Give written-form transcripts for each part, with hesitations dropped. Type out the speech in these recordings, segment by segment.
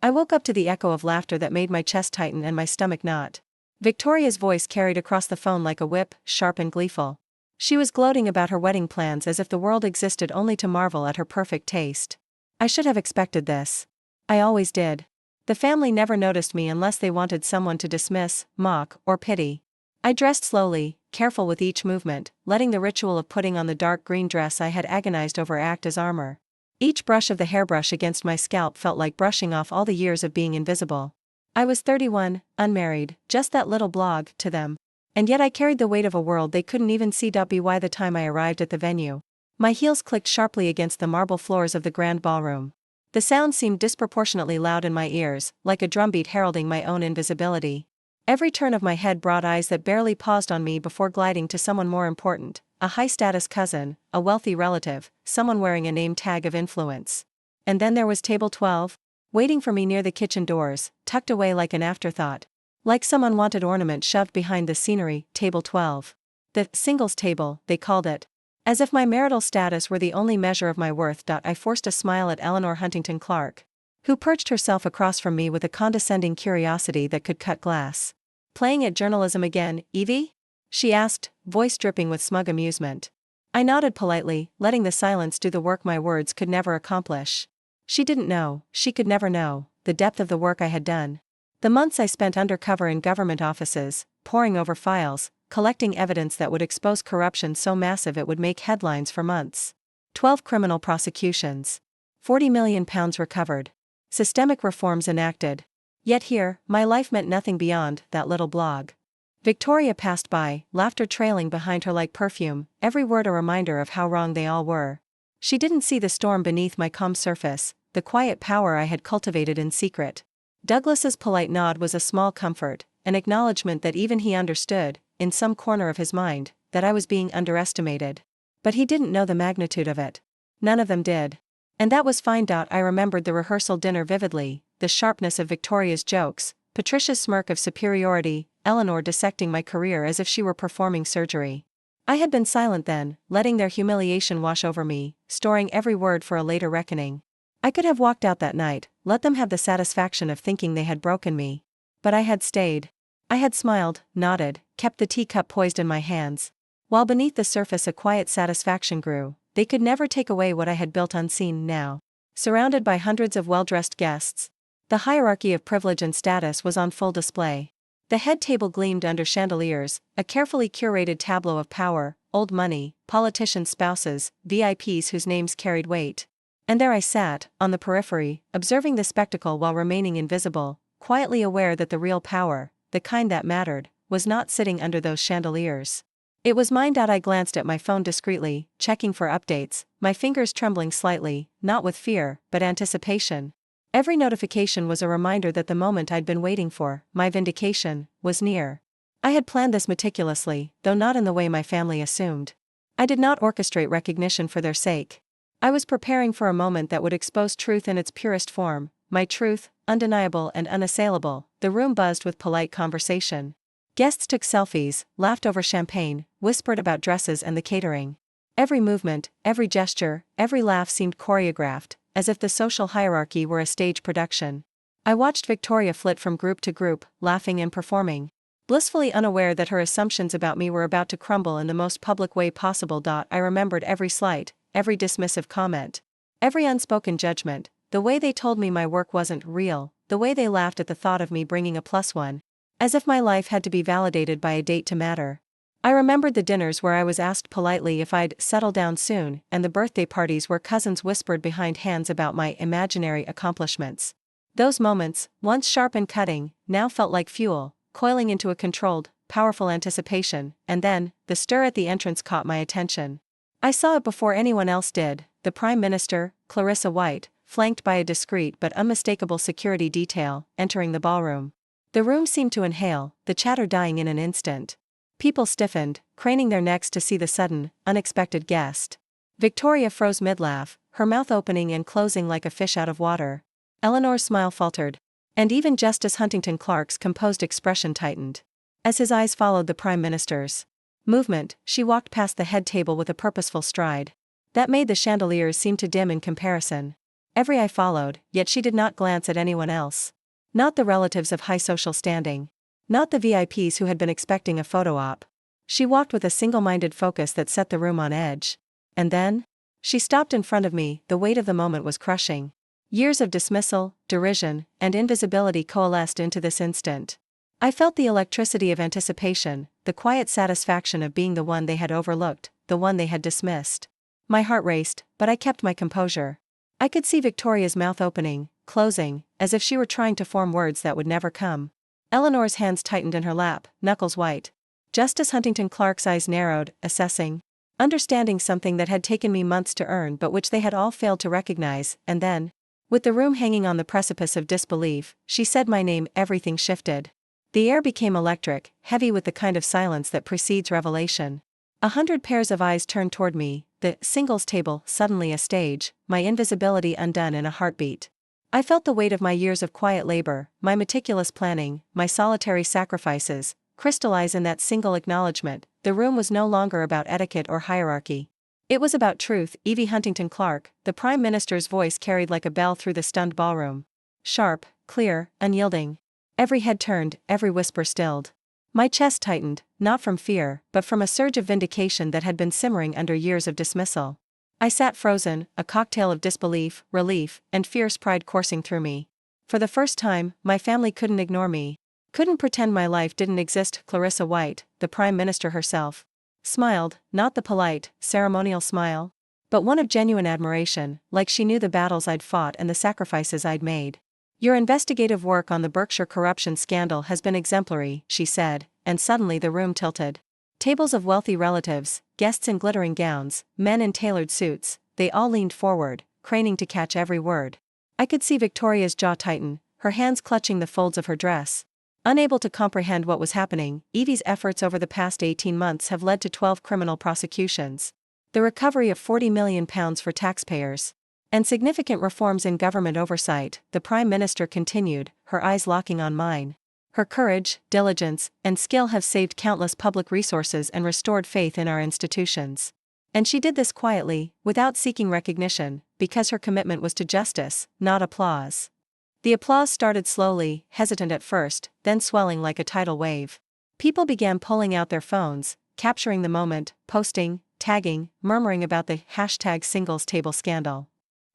I woke up to the echo of laughter that made my chest tighten and my stomach knot. Victoria's voice carried across the phone like a whip, sharp and gleeful. She was gloating about her wedding plans as if the world existed only to marvel at her perfect taste. I should have expected this. I always did. The family never noticed me unless they wanted someone to dismiss, mock, or pity. I dressed slowly, careful with each movement, letting the ritual of putting on the dark green dress I had agonized over act as armor. Each brush of the hairbrush against my scalp felt like brushing off all the years of being invisible. I was 31, unmarried, just that little blog, to them. And yet I carried the weight of a world they couldn't even see. By the time I arrived at the venue, my heels clicked sharply against the marble floors of the grand ballroom. The sound seemed disproportionately loud in my ears, like a drumbeat heralding my own invisibility. Every turn of my head brought eyes that barely paused on me before gliding to someone more important, a high-status cousin, a wealthy relative, someone wearing a name tag of influence. And then there was table 12, waiting for me near the kitchen doors, tucked away like an afterthought. Like some unwanted ornament shoved behind the scenery, table 12. The singles table, they called it. As if my marital status were the only measure of my worth. I forced a smile at Eleanor Huntington Clark, who perched herself across from me with a condescending curiosity that could cut glass. "Playing at journalism again, Evie?" she asked, voice dripping with smug amusement. I nodded politely, letting the silence do the work my words could never accomplish. She didn't know, she could never know, the depth of the work I had done. The months I spent undercover in government offices, poring over files, collecting evidence that would expose corruption so massive it would make headlines for months. 12 criminal prosecutions. £40 million recovered. Systemic reforms enacted. Yet here, my life meant nothing beyond that little blog. Victoria passed by, laughter trailing behind her like perfume, every word a reminder of how wrong they all were. She didn't see the storm beneath my calm surface, the quiet power I had cultivated in secret. Douglas's polite nod was a small comfort, an acknowledgement that even he understood, in some corner of his mind, that I was being underestimated. But he didn't know the magnitude of it. None of them did. And that was fine. I remembered the rehearsal dinner vividly, the sharpness of Victoria's jokes, Patricia's smirk of superiority, Eleanor dissecting my career as if she were performing surgery. I had been silent then, letting their humiliation wash over me, storing every word for a later reckoning. I could have walked out that night, let them have the satisfaction of thinking they had broken me. But I had stayed. I had smiled, nodded, kept the teacup poised in my hands. While beneath the surface a quiet satisfaction grew, they could never take away what I had built unseen now. Surrounded by hundreds of well-dressed guests, the hierarchy of privilege and status was on full display. The head table gleamed under chandeliers, a carefully curated tableau of power, old money, politicians' spouses, VIPs whose names carried weight. And there I sat, on the periphery, observing the spectacle while remaining invisible, quietly aware that the real power, the kind that mattered, was not sitting under those chandeliers. It was mine. I glanced at my phone discreetly, checking for updates, my fingers trembling slightly, not with fear, but anticipation. Every notification was a reminder that the moment I'd been waiting for, my vindication, was near. I had planned this meticulously, though not in the way my family assumed. I did not orchestrate recognition for their sake. I was preparing for a moment that would expose truth in its purest form, my truth, undeniable and unassailable. The room buzzed with polite conversation. Guests took selfies, laughed over champagne, whispered about dresses and the catering. Every movement, every gesture, every laugh seemed choreographed, as if the social hierarchy were a stage production. I watched Victoria flit from group to group, laughing and performing, blissfully unaware that her assumptions about me were about to crumble in the most public way possible. I remembered every slight, every dismissive comment, every unspoken judgment, the way they told me my work wasn't real, the way they laughed at the thought of me bringing a +1, as if my life had to be validated by a date to matter. I remembered the dinners where I was asked politely if I'd settle down soon, and the birthday parties where cousins whispered behind hands about my imaginary accomplishments. Those moments, once sharp and cutting, now felt like fuel, coiling into a controlled, powerful anticipation, and then, the stir at the entrance caught my attention. I saw it before anyone else did, the Prime Minister, Clarissa White, flanked by a discreet but unmistakable security detail, entering the ballroom. The room seemed to inhale, the chatter dying in an instant. People stiffened, craning their necks to see the sudden, unexpected guest. Victoria froze mid-laugh, her mouth opening and closing like a fish out of water. Eleanor's smile faltered. And even Justice Huntington Clark's composed expression tightened. As his eyes followed the Prime Minister's movement, she walked past the head table with a purposeful stride. That made the chandeliers seem to dim in comparison. Every eye followed, yet she did not glance at anyone else. Not the relatives of high social standing. Not the VIPs who had been expecting a photo op. She walked with a single-minded focus that set the room on edge. And then? She stopped in front of me. The weight of the moment was crushing. Years of dismissal, derision, and invisibility coalesced into this instant. I felt the electricity of anticipation, the quiet satisfaction of being the one they had overlooked, the one they had dismissed. My heart raced, but I kept my composure. I could see Victoria's mouth opening, closing, as if she were trying to form words that would never come. Eleanor's hands tightened in her lap, knuckles white. Justice Huntington Clark's eyes narrowed, assessing, understanding something that had taken me months to earn but which they had all failed to recognize, and then, with the room hanging on the precipice of disbelief, she said my name. Everything shifted. The air became electric, heavy with the kind of silence that precedes revelation. 100 pairs of eyes turned toward me, the singles table suddenly a stage, my invisibility undone in a heartbeat. I felt the weight of my years of quiet labor, my meticulous planning, my solitary sacrifices, crystallize in that single acknowledgement. The room was no longer about etiquette or hierarchy. It was about truth. Evie Huntington Clark, the Prime Minister's voice carried like a bell through the stunned ballroom. Sharp, clear, unyielding. Every head turned, every whisper stilled. My chest tightened, not from fear, but from a surge of vindication that had been simmering under years of dismissal. I sat frozen, a cocktail of disbelief, relief, and fierce pride coursing through me. For the first time, my family couldn't ignore me. Couldn't pretend my life didn't exist. Clarissa White, the Prime Minister herself, smiled, not the polite, ceremonial smile, but one of genuine admiration, like she knew the battles I'd fought and the sacrifices I'd made. Your investigative work on the Berkshire corruption scandal has been exemplary, she said, and suddenly the room tilted. Tables of wealthy relatives, guests in glittering gowns, men in tailored suits, they all leaned forward, craning to catch every word. I could see Victoria's jaw tighten, her hands clutching the folds of her dress. Unable to comprehend what was happening, Evie's efforts over the past 18 months have led to 12 criminal prosecutions, the recovery of £40 million for taxpayers, and significant reforms in government oversight. The Prime Minister continued, her eyes locking on mine. Her courage, diligence, and skill have saved countless public resources and restored faith in our institutions. And she did this quietly, without seeking recognition, because her commitment was to justice, not applause. The applause started slowly, hesitant at first, then swelling like a tidal wave. People began pulling out their phones, capturing the moment, posting, tagging, murmuring about the #singles table scandal.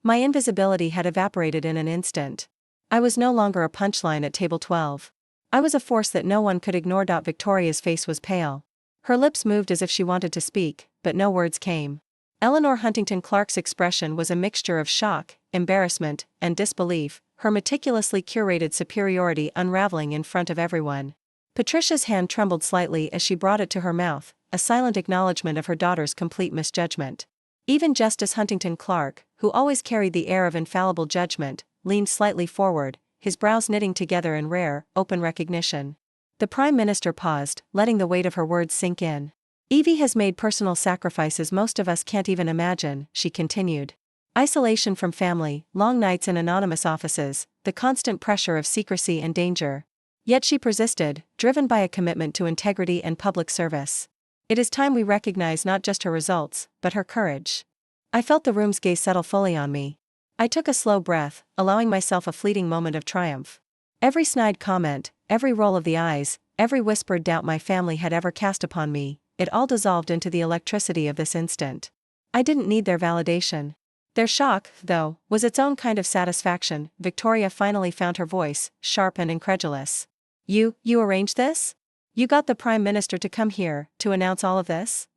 My invisibility had evaporated in an instant. I was no longer a punchline at table 12. I was a force that no one could ignore. Victoria's face was pale. Her lips moved as if she wanted to speak, but no words came. Eleanor Huntington Clark's expression was a mixture of shock, embarrassment, and disbelief, her meticulously curated superiority unraveling in front of everyone. Patricia's hand trembled slightly as she brought it to her mouth, a silent acknowledgement of her daughter's complete misjudgment. Even Justice Huntington Clark, who always carried the air of infallible judgment, leaned slightly forward, his brows knitting together in rare, open recognition. The Prime Minister paused, letting the weight of her words sink in. Evie has made personal sacrifices most of us can't even imagine, she continued. Isolation from family, long nights in anonymous offices, the constant pressure of secrecy and danger. Yet she persisted, driven by a commitment to integrity and public service. It is time we recognize not just her results, but her courage. I felt the room's gaze settle fully on me. I took a slow breath, allowing myself a fleeting moment of triumph. Every snide comment, every roll of the eyes, every whispered doubt my family had ever cast upon me, it all dissolved into the electricity of this instant. I didn't need their validation. Their shock, though, was its own kind of satisfaction. Victoria finally found her voice, sharp and incredulous. You arranged this? You got the Prime Minister to come here, to announce all of this?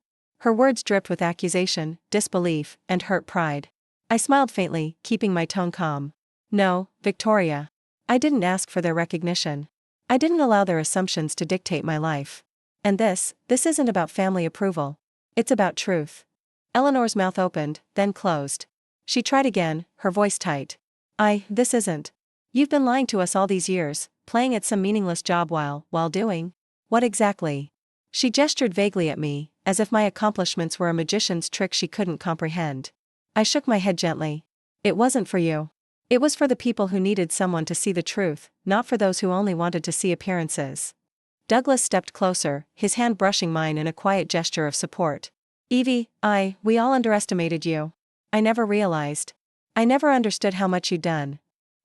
Her words dripped with accusation, disbelief, and hurt pride. I smiled faintly, keeping my tone calm. No, Victoria. I didn't ask for their recognition. I didn't allow their assumptions to dictate my life. And this isn't about family approval. It's about truth. Eleanor's mouth opened, then closed. She tried again, her voice tight. This isn't. You've been lying to us all these years, playing at some meaningless job while doing. What exactly? She gestured vaguely at me, as if my accomplishments were a magician's trick she couldn't comprehend. I shook my head gently. It wasn't for you. It was for the people who needed someone to see the truth, not for those who only wanted to see appearances. Douglas stepped closer, his hand brushing mine in a quiet gesture of support. Evie, we all underestimated you. I never realized. I never understood how much you'd done.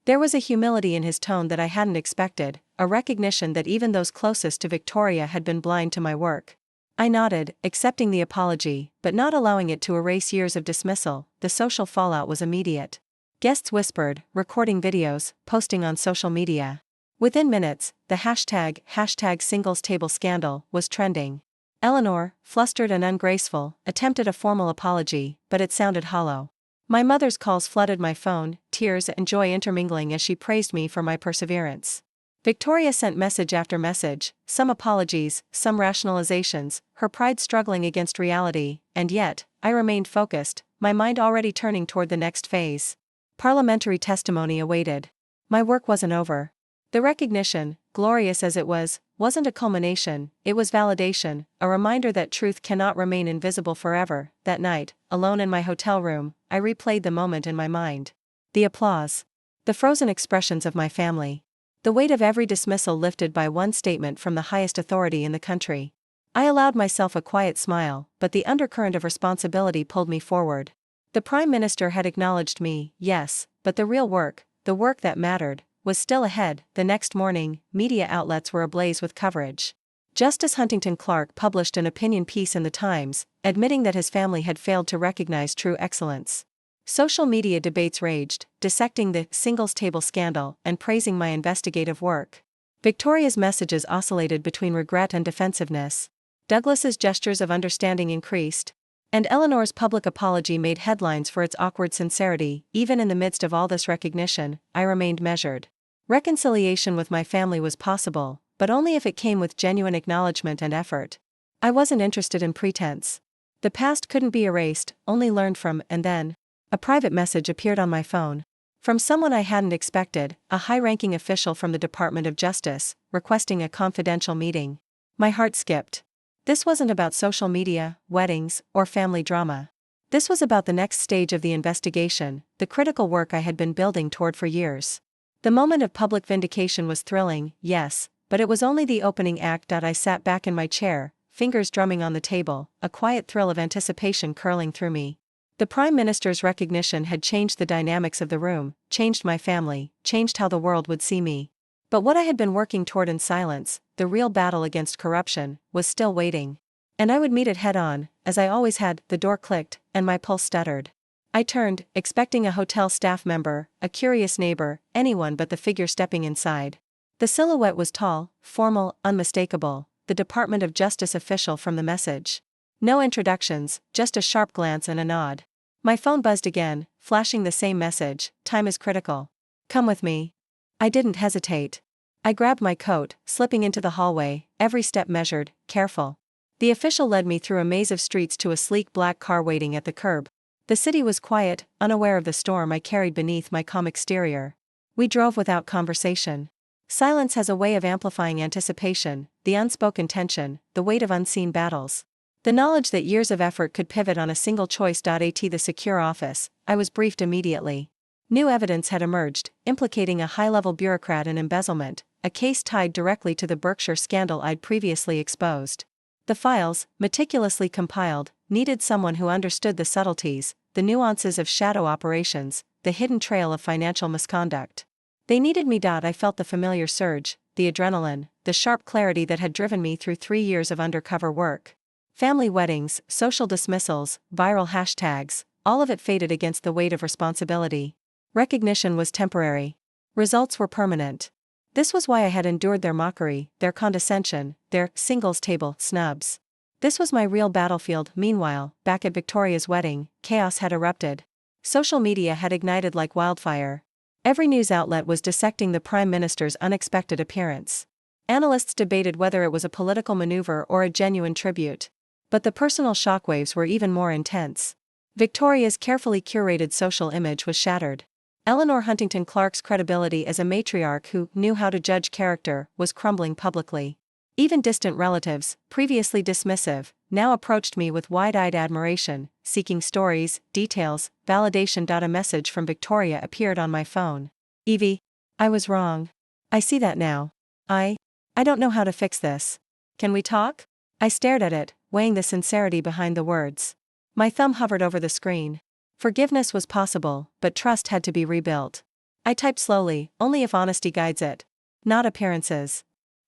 There was a humility in his tone that I hadn't expected, a recognition that even those closest to Victoria had been blind to my work. I nodded, accepting the apology, but not allowing it to erase years of dismissal. The social fallout was immediate. Guests whispered, recording videos, posting on social media. Within minutes, the hashtag singles table scandal was trending. Eleanor, flustered and ungraceful, attempted a formal apology, but it sounded hollow. My mother's calls flooded my phone, tears and joy intermingling as she praised me for my perseverance. Victoria sent message after message, some apologies, some rationalizations, her pride struggling against reality, and yet, I remained focused, my mind already turning toward the next phase. Parliamentary testimony awaited. My work wasn't over. The recognition, glorious as it was, wasn't a culmination, it was validation, a reminder that truth cannot remain invisible forever. That night, alone in my hotel room, I replayed the moment in my mind. The applause. The frozen expressions of my family. The weight of every dismissal lifted by one statement from the highest authority in the country. I allowed myself a quiet smile, but the undercurrent of responsibility pulled me forward. The Prime Minister had acknowledged me, yes, but the real work, the work that mattered, was still ahead. The next morning, media outlets were ablaze with coverage. Justice Huntington Clark published an opinion piece in the Times, admitting that his family had failed to recognize true excellence. Social media debates raged, dissecting the singles table scandal and praising my investigative work. Victoria's messages oscillated between regret and defensiveness. Douglas's gestures of understanding increased. And Eleanor's public apology made headlines for its awkward sincerity. Even in the midst of all this recognition, I remained measured. Reconciliation with my family was possible, but only if it came with genuine acknowledgement and effort. I wasn't interested in pretense. The past couldn't be erased, only learned from. And then, a private message appeared on my phone. From someone I hadn't expected, a high-ranking official from the Department of Justice, requesting a confidential meeting. My heart skipped. This wasn't about social media, weddings, or family drama. This was about the next stage of the investigation, the critical work I had been building toward for years. The moment of public vindication was thrilling, yes, but it was only the opening act. I sat back in my chair, fingers drumming on the table, a quiet thrill of anticipation curling through me. The Prime Minister's recognition had changed the dynamics of the room, changed my family, changed how the world would see me. But what I had been working toward in silence, the real battle against corruption, was still waiting. And I would meet it head-on, as I always had. The door clicked, and my pulse stuttered. I turned, expecting a hotel staff member, a curious neighbor, anyone but the figure stepping inside. The silhouette was tall, formal, unmistakable, the Department of Justice official from the message. No introductions, just a sharp glance and a nod. My phone buzzed again, flashing the same message: time is critical. Come with me. I didn't hesitate. I grabbed my coat, slipping into the hallway, every step measured, careful. The official led me through a maze of streets to a sleek black car waiting at the curb. The city was quiet, unaware of the storm I carried beneath my calm exterior. We drove without conversation. Silence has a way of amplifying anticipation, the unspoken tension, the weight of unseen battles. The knowledge that years of effort could pivot on a single choice. At the secure office, I was briefed immediately. New evidence had emerged, implicating a high-level bureaucrat in embezzlement, a case tied directly to the Berkshire scandal I'd previously exposed. The files, meticulously compiled, needed someone who understood the subtleties, the nuances of shadow operations, the hidden trail of financial misconduct. They needed me. I felt the familiar surge, the adrenaline, the sharp clarity that had driven me through 3 years of undercover work. Family weddings, social dismissals, viral hashtags, all of it faded against the weight of responsibility. Recognition was temporary. Results were permanent. This was why I had endured their mockery, their condescension, their singles table snubs. This was my real battlefield. Meanwhile, back at Victoria's wedding, chaos had erupted. Social media had ignited like wildfire. Every news outlet was dissecting the Prime Minister's unexpected appearance. Analysts debated whether it was a political maneuver or a genuine tribute. But the personal shockwaves were even more intense. Victoria's carefully curated social image was shattered. Eleanor Huntington Clark's credibility as a matriarch who knew how to judge character was crumbling publicly. Even distant relatives, previously dismissive, now approached me with wide-eyed admiration, seeking stories, details, validation. A message from Victoria appeared on my phone. Evie, I was wrong. I see that now. I don't know how to fix this. Can we talk? I stared at it, weighing the sincerity behind the words. My thumb hovered over the screen. Forgiveness was possible, but trust had to be rebuilt. I typed slowly, only if honesty guides it. Not appearances.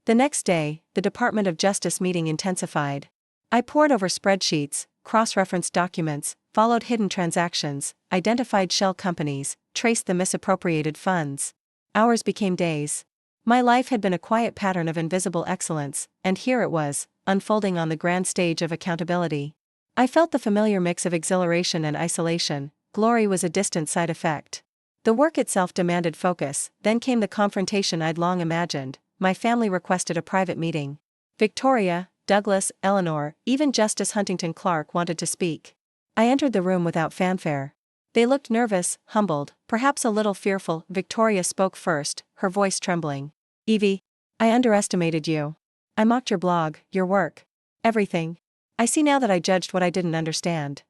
The next day, the Department of Justice meeting intensified. I pored over spreadsheets, cross-referenced documents, followed hidden transactions, identified shell companies, traced the misappropriated funds. Hours became days. My life had been a quiet pattern of invisible excellence, and here it was, unfolding on the grand stage of accountability. I felt the familiar mix of exhilaration and isolation. Glory was a distant side effect. The work itself demanded focus, then came the confrontation I'd long imagined. My family requested a private meeting. Victoria, Douglas, Eleanor, even Justice Huntington Clark wanted to speak. I entered the room without fanfare. They looked nervous, humbled, perhaps a little fearful. Victoria spoke first, her voice trembling. "Evie, I underestimated you. I mocked your blog, your work. Everything. I see now that I judged what I didn't understand."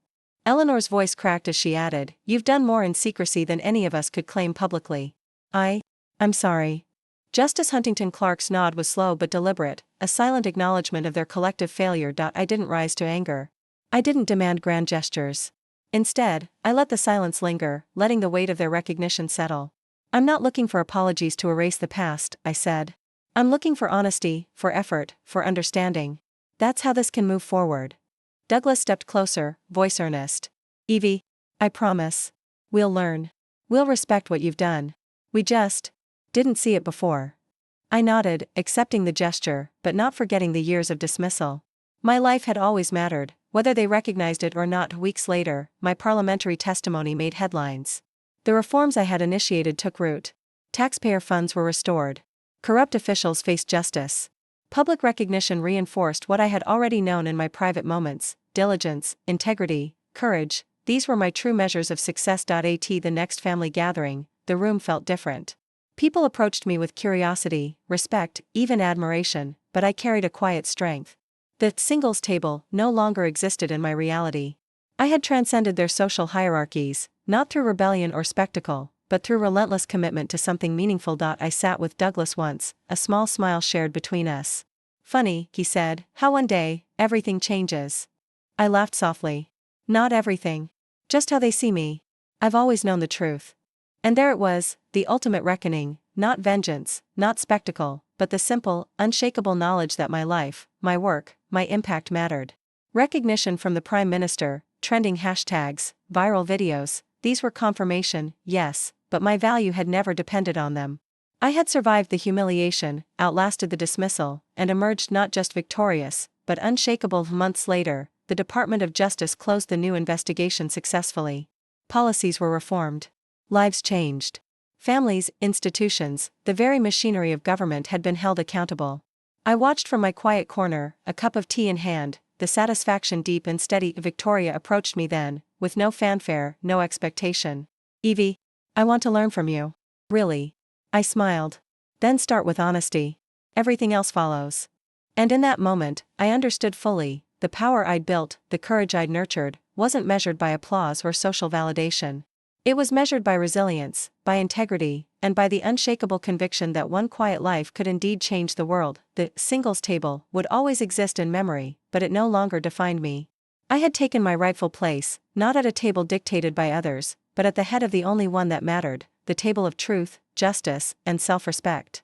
Eleanor's voice cracked as she added, "You've done more in secrecy than any of us could claim publicly." I'm sorry." Justice Huntington Clark's nod was slow but deliberate, a silent acknowledgement of their collective failure. I didn't rise to anger. I didn't demand grand gestures. Instead, I let the silence linger, letting the weight of their recognition settle. "I'm not looking for apologies to erase the past," I said. "I'm looking for honesty, for effort, for understanding. That's how this can move forward." Douglas stepped closer, voice earnest. "Evie, I promise. We'll learn. We'll respect what you've done. We just didn't see it before." I nodded, accepting the gesture, but not forgetting the years of dismissal. My life had always mattered, whether they recognized it or not. Weeks later, my parliamentary testimony made headlines. The reforms I had initiated took root. Taxpayer funds were restored. Corrupt officials faced justice. Public recognition reinforced what I had already known in my private moments: diligence, integrity, courage. These were my true measures of success. At the next family gathering, the room felt different. People approached me with curiosity, respect, even admiration, but I carried a quiet strength. The singles table no longer existed in my reality. I had transcended their social hierarchies, not through rebellion or spectacle, but through relentless commitment to something meaningful. I sat with Douglas once, a small smile shared between us. "Funny," he said, "how one day, everything changes." I laughed softly. "Not everything. Just how they see me. I've always known the truth." And there it was, the ultimate reckoning, not vengeance, not spectacle, but the simple, unshakable knowledge that my life, my work, my impact mattered. Recognition from the Prime Minister, trending hashtags, viral videos, these were confirmation, yes, but my value had never depended on them. I had survived the humiliation, outlasted the dismissal, and emerged not just victorious, but unshakable. Months later, the Department of Justice closed the new investigation successfully. Policies were reformed. Lives changed. Families, institutions, the very machinery of government had been held accountable. I watched from my quiet corner, a cup of tea in hand, the satisfaction deep and steady. Victoria approached me then, with no fanfare, no expectation. "Evie, I want to learn from you." "Really?" I smiled. "Then start with honesty. Everything else follows." And in that moment, I understood fully, the power I'd built, the courage I'd nurtured, wasn't measured by applause or social validation. It was measured by resilience, by integrity, and by the unshakable conviction that one quiet life could indeed change the world. The singles table would always exist in memory, but it no longer defined me. I had taken my rightful place, not at a table dictated by others, but at the head of the only one that mattered, the table of truth, justice, and self-respect.